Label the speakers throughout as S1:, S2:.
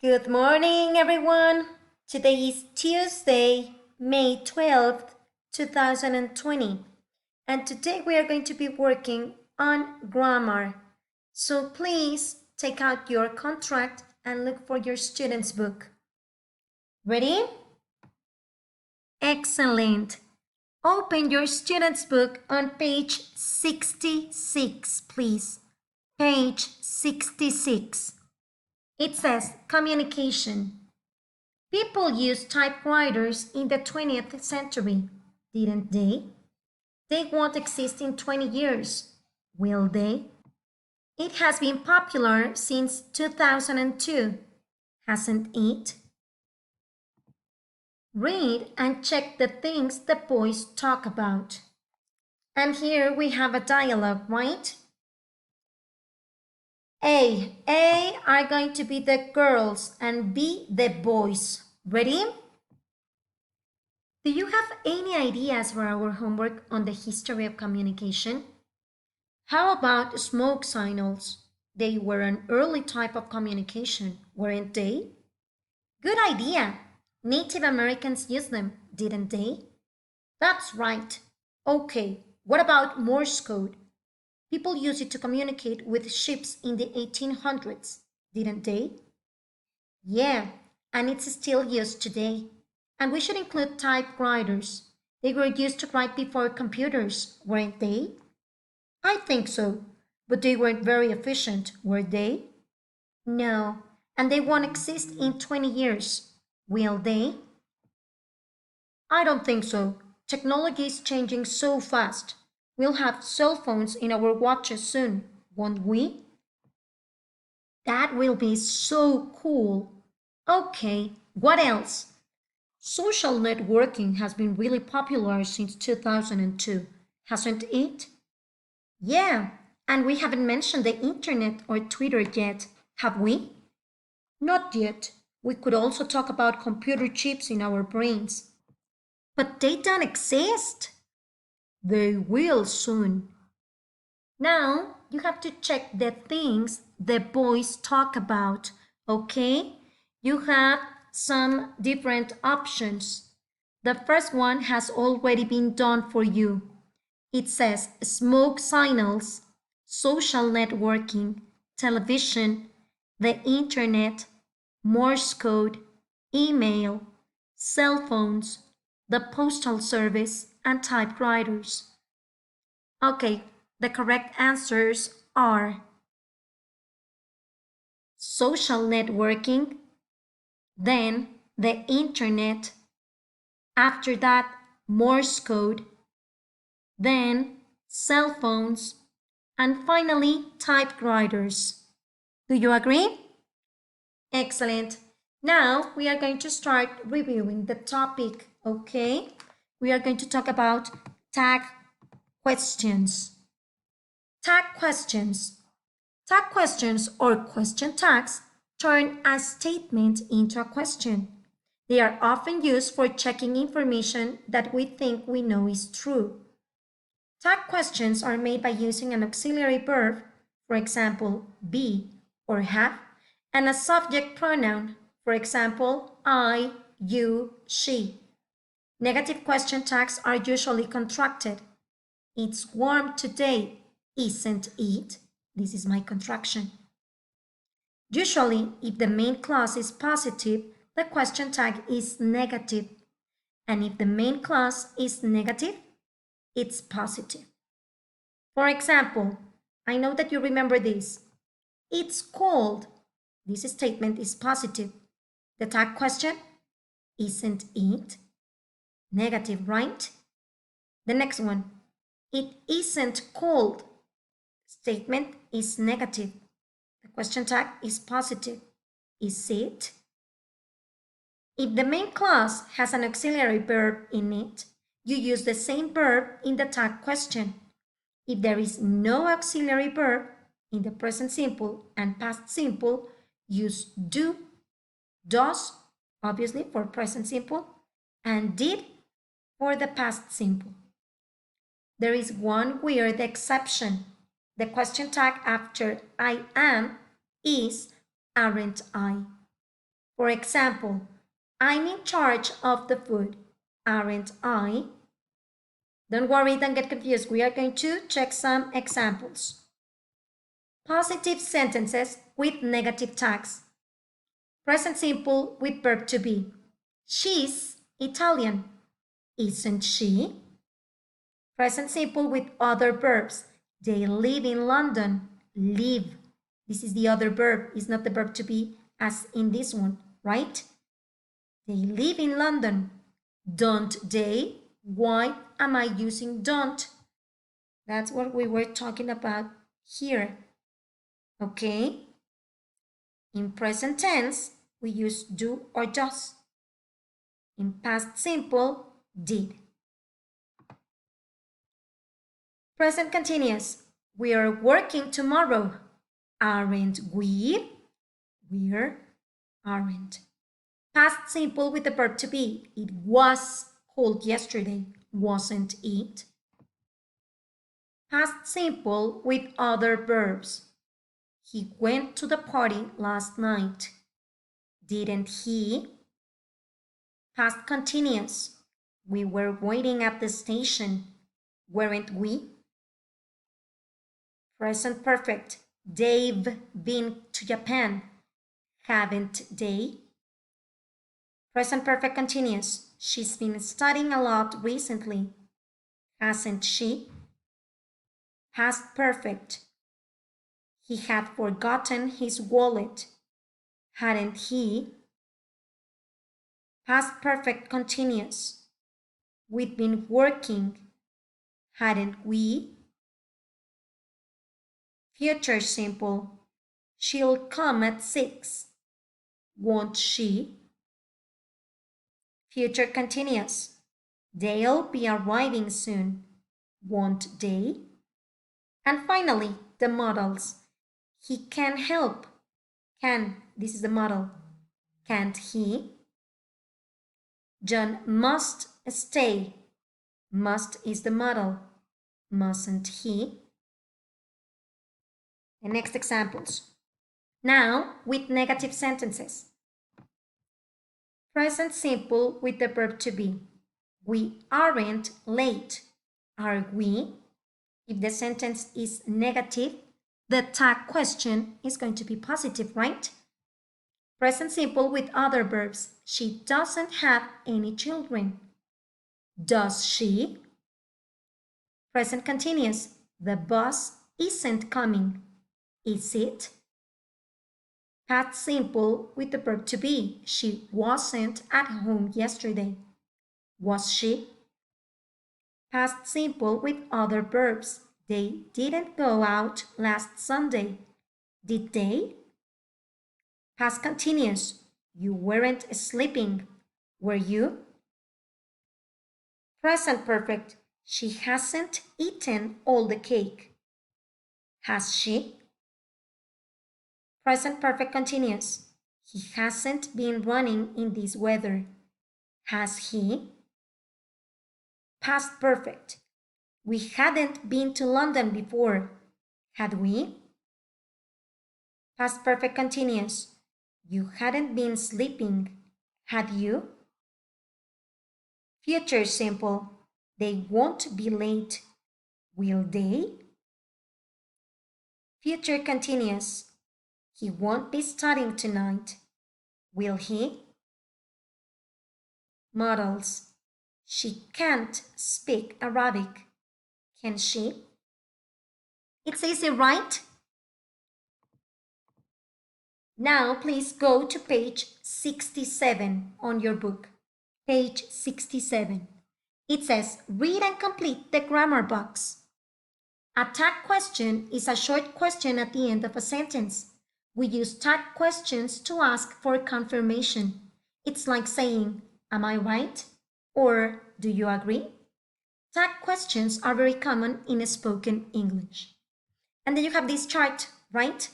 S1: Good morning, everyone. Today is Tuesday, May 12th, 2020. And today we are going to be working on grammar. So please take out your contract and look for your student's book. Ready? Excellent. Open your student's book on page 66, please. Page 66. It says communication. People used typewriters in the 20th century, didn't they? They won't exist in 20 years, will they? It has been popular since 2002, hasn't it? Read and check the things the boys talk about. And here we have a dialogue, right? A are going to be the girls and B the boys. Ready? Do you have any ideas for our homework on the history of communication? How about smoke signals? They were an early type of communication, weren't they? Good idea. Native Americans used them, didn't they? That's right. Okay, what about Morse code? People used it to communicate with ships in the 1800s, didn't they? Yeah, and it's still used today. And we should include typewriters. They were used to write before computers, weren't they? I think so, but they weren't very efficient, were they? No, and they won't exist in 20 years, will they? I don't think so. Technology is changing so fast. We'll have cell phones in our watches soon, won't we? That will be so cool. Okay, what else? Social networking has been really popular since 2002, hasn't it? Yeah, and we haven't mentioned the internet or Twitter yet, have we? Not yet. We could also talk about computer chips in our brains. But they don't exist. They will soon. Now you have to check the things the boys talk about, okay? You have some different options. The first one has already been done for you. It says smoke signals, social networking, television, the internet, Morse code, email, cell phones, the postal service, and typewriters. Okay, the correct answers are social networking, then the internet, after that, Morse code, then cell phones, and finally, typewriters. Do you agree? Excellent. Now we are going to start reviewing the topic, okay? We are going to talk about tag questions. Tag questions. Tag questions or question tags turn a statement into a question. They are often used for checking information that we think we know is true. Tag questions are made by using an auxiliary verb, for example, be or have, and a subject pronoun, for example, I, you, she. Negative question tags are usually contracted. It's warm today, isn't it? This is my contraction. Usually, if the main clause is positive, the question tag is negative. And if the main clause is negative, it's positive. For example, I know that you remember this. It's cold. This statement is positive. The tag question, isn't it? Negative, right? The next one, it isn't cold. Statement is negative. The question tag is positive. Is it? If the main clause has an auxiliary verb in it, you use the same verb in the tag question. If there is no auxiliary verb in the present simple and past simple, use do, does, obviously for present simple, and did for the past simple. There is one weird exception. The question tag after I am is aren't I. For example, I'm in charge of the food, aren't I? Don't worry, don't get confused. We are going to check some examples. Positive sentences with negative tags. Present simple with verb to be. She's Italian, isn't she? Present simple with other verbs. They live in London. Live. This is the other verb. It's not the verb to be as in this one, right? They live in London. Don't they? Why am I using don't? That's what we were talking about here. Okay? In present tense, we use do or does. In past simple, did. Present continuous. We are working tomorrow. Aren't we? We're aren't. Past simple with the verb to be. It was cold yesterday, wasn't it? Past simple with other verbs. He went to the party last night. Didn't he? Past continuous. We were waiting at the station. Weren't we? Present perfect. They've been to Japan. Haven't they? Present perfect continuous. She's been studying a lot recently. Hasn't she? Past perfect. He had forgotten his wallet. Hadn't he? Past perfect continuous. We'd been working. Hadn't we? Future simple. She'll come at 6. Won't she? Future continuous. They'll be arriving soon. Won't they? And finally, the modals. He can help. Can, this is the modal. Can't he? John must stay. Must is the modal. Mustn't he? The next examples. Now with negative sentences. Present simple with the verb to be. We aren't late, are we? If the sentence is negative, the tag question is going to be positive, right? Present simple with other verbs. She doesn't have any children. Does she? Present continuous. The bus isn't coming. Is it? Past simple with the verb to be. She wasn't at home yesterday. Was she? Past simple with other verbs. They didn't go out last Sunday. Did they? Past continuous. You weren't sleeping, were you? Present perfect. She hasn't eaten all the cake. Has she? Present perfect continuous. He hasn't been running in this weather. Has he? Past perfect. We hadn't been to London before. Had we? Past perfect continuous. You hadn't been sleeping. Had you? Future simple. They won't be late. Will they? Future continuous. He won't be studying tonight. Will he? Modals. She can't speak Arabic. Can she? It's easy, right? Now please go to page 67 on your book. Page 67. It says, read and complete the grammar box. A tag question is a short question at the end of a sentence. We use tag questions to ask for confirmation. It's like saying, am I right? Or do you agree? Tag questions are very common in spoken English. And then you have this chart, right?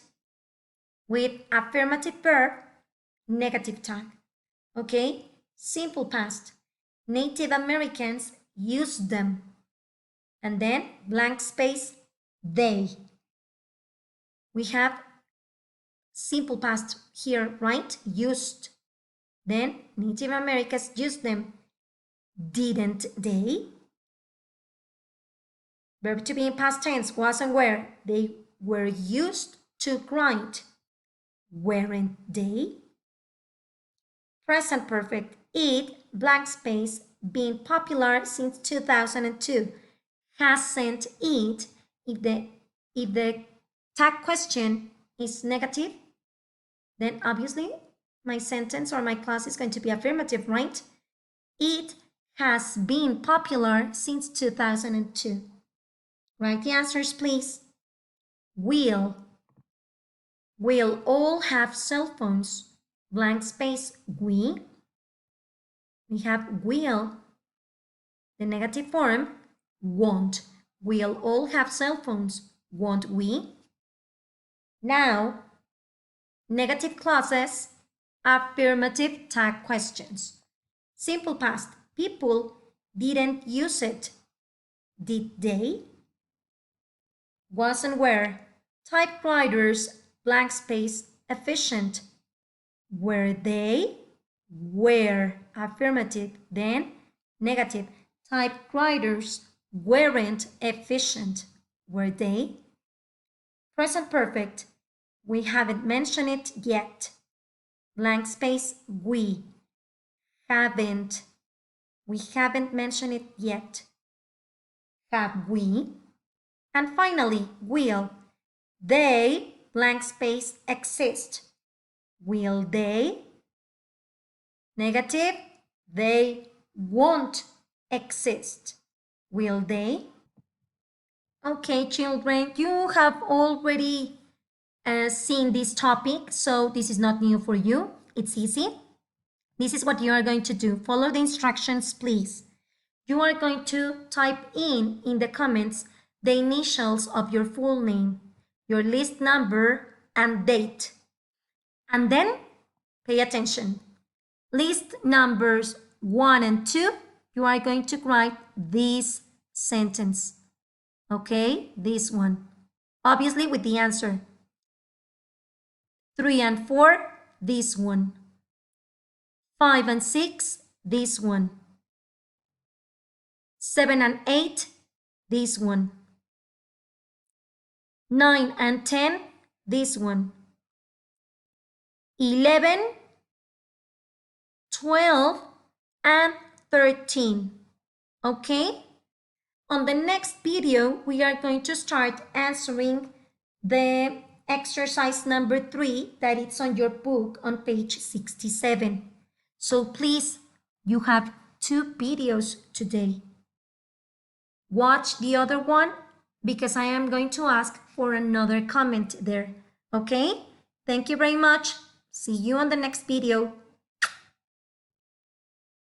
S1: With affirmative verb, negative tag. Okay? Simple past. Native Americans used them. And then blank space, they. We have simple past here, right? Used. Then Native Americans used them. Didn't they? Verb to be in past tense was and were. They were used to grind. Weren't they? Present perfect. It, blank space, been popular since 2002. Hasn't it? If the tag question is negative, then obviously my sentence or my clause is going to be affirmative, right? It has been popular since 2002. Write the answers, please. Will all have cell phones? Blank space, we. We have will, the negative form, won't. We'll all have cell phones, won't we? Now, negative clauses, affirmative tag questions. Simple past, people didn't use it. Did they? Was and were, typewriters, blank space, efficient. Were they? Were, affirmative. Then negative, typewriters weren't efficient. Were they? Present perfect, we haven't mentioned it yet. Blank space, we haven't mentioned it yet. Have we? And finally, will they, blank space, exist? Will they? Negative, they won't exist. Will they? Okay, children, you have already seen this topic, so this is not new for you. It's easy. This is what you are going to do. Follow the instructions, please. You are going to type in the comments the initials of your full name, your list number, and date. And then pay attention. List numbers 1 and 2, you are going to write this sentence. Okay, this one. Obviously with the answer. 3 and 4, this one. 5 and 6, this one. 7 and 8, this one. 9 and 10, this one. 11, 12, and 13. Okay? On the next video, we are going to start answering the exercise number 3 that is on your book on page 67. So please, you have 2 videos today. Watch the other one because I am going to ask for another comment there. Okay? Thank you very much. See you on the next video.